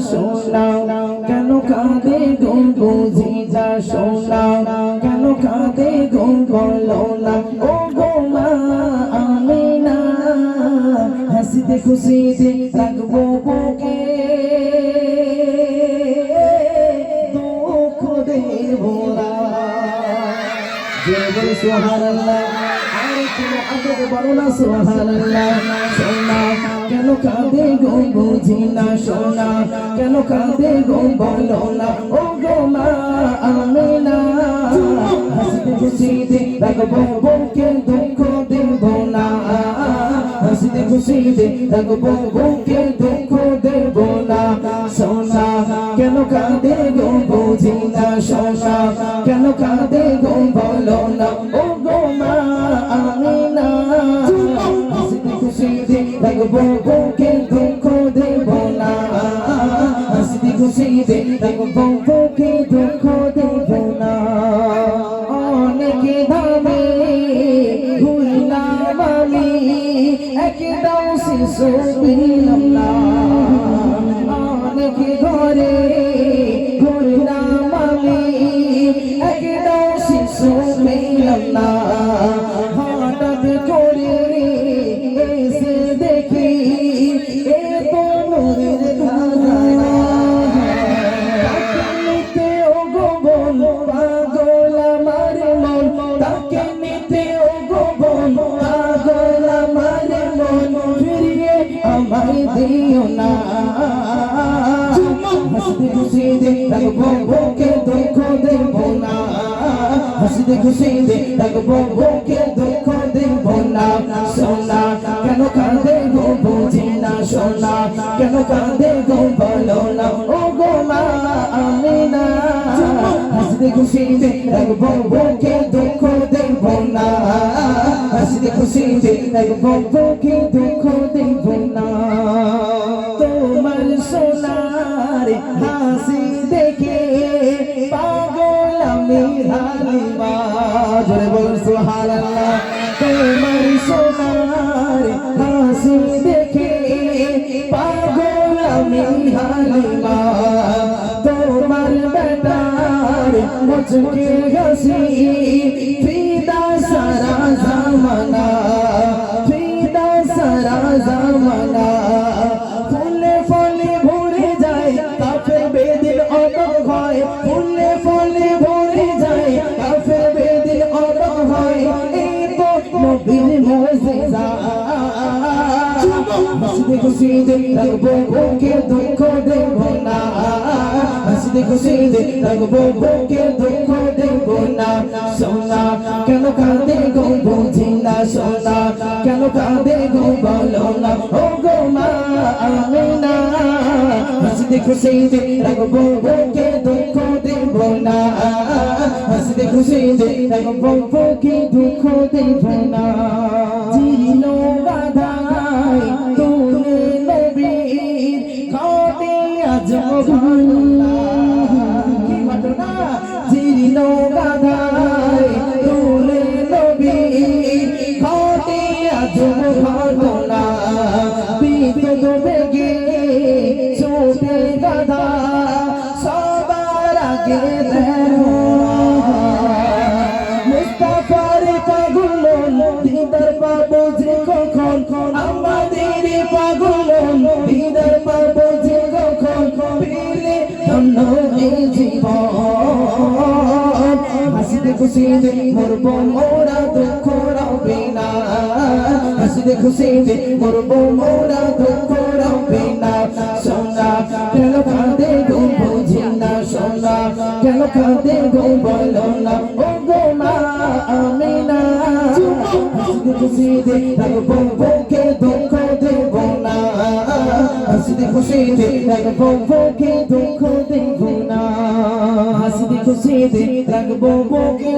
সোনা কেন কাঁদে গো বুঝিনা সোনা কেন কাঁদে গো বলো না ও গো মা আমিনা হাসিতে খুশিতে রাখবো বুকে দুঃখ দেব না জয় বলে সুবহানাল্লাহ আগে বলো না সুবহানাল্লাহ সোনা কেন কাঁদে গো বুঝিনা সোনা কেন কাঁদে গো বলো না ও গো মা আমিনা হাসিতে খুশিতে রাখবো বুকে দুঃখ দেব না হাসিতে খুশিতে রাখবো বুকে দুঃখ দেব না সোনা কেন কাঁদে গো বুঝিনা সোনা কেন কাঁদে গো বলো না ও গো মা আমিনা হাসিতে খুশিতে রাখবো বুকে দুঃখ দেব না হাসিতে খুশিতে রাখবো বুকে দুঃখ দেব না অনেক দামে ঘুরলাম আমি একটাও শিশু পেলাম না অনেক ঘরে ঘুরলাম আমি একটাও শিশু পেলাম না হঠাৎ করে এসে দেখি এ তো নদীর ধারা তাকে নিতে ও গো বোন পাগল আমার মন তাকে নিতে ও গো বোন পাগল আমার মন ফিরিয়ে আমায় দিও না হাসিতে খুশিতে রাখবো বুকে দুঃখ দেব না হাসিতে খুশিতে রাখবো বুকে দুঃখ দেব না সোনা কেন কাঁদে গো বুঝিনা সোনা কেন কাঁদে গো বলো না ও গো মা আমিনা হাসিতে খুশিতে রাখবো বুকে দুঃখ দেব না হাসিতে খুশিতে রাখবো বুকে দুঃখ দেব না তোমার সোনার হাসি দেখে পাগল আমি হালিমা জোরে বল সুবহানাল্লাহ তোমার সোনার হাসি দেখে পাগল আমি হালিমা তোমার বেটার মুচকি হাসি ফিদা সারা জামানা ফিদা সারা জামানা ফুলে ফলে ভরে যায় কাফের বেদিন অটক হয় ফুলে ফলে ভরে যায় কাফের বেদিন অটক হয় এই তো নবীর মুজিজা হাসিতে খুশিতে রাখবো বুকে দুঃখ দেব না হাসিতে খুশিতে রাখবো বুকে দুঃখ দেব না সোনা কেন কাঁদে গো বুঝিনা সোনা কেন কাঁদে গো বলো না ও গো মা আমিনা হাসিতে খুশিতে রাখবো বুকে দুঃখ দেব না হাসিতে খুশিতে রাখবো বুকে দুঃখ দেব না জীর্ণ গাধায় তুলে নবীর খাটে আজ ঘটনা কি ঘটনা জীর্ণ গাধায় তুলে নবীর খাটে আজ ঘটনা বিদ্যুৎ বেগে ছোটে গাধা সবার আগে দেখো মুস্তাফার পাগল দিদার পাবো যে কখন আমাদের পাগল দিদার পাবো যে কখন পেলে ধন্য এই জীবন হাসিতে খুশিতে মরবো মোরা দুঃখ রবে না হাসিতে খুশিতে মরবো মোরা দুঃখ রবে না সোনা কেন কাঁদে গো বুঝিনা সোনা কেন কাঁদে গো বলো না ও গো মা আমিনা হাসিতে খুশিতে রাখবো বুকে দুঃখ দেব না হাসিতে খুশিতে রাখবো বুকে দুঃখ দেব না হাসিতে খুশিতে রাখবো বুকে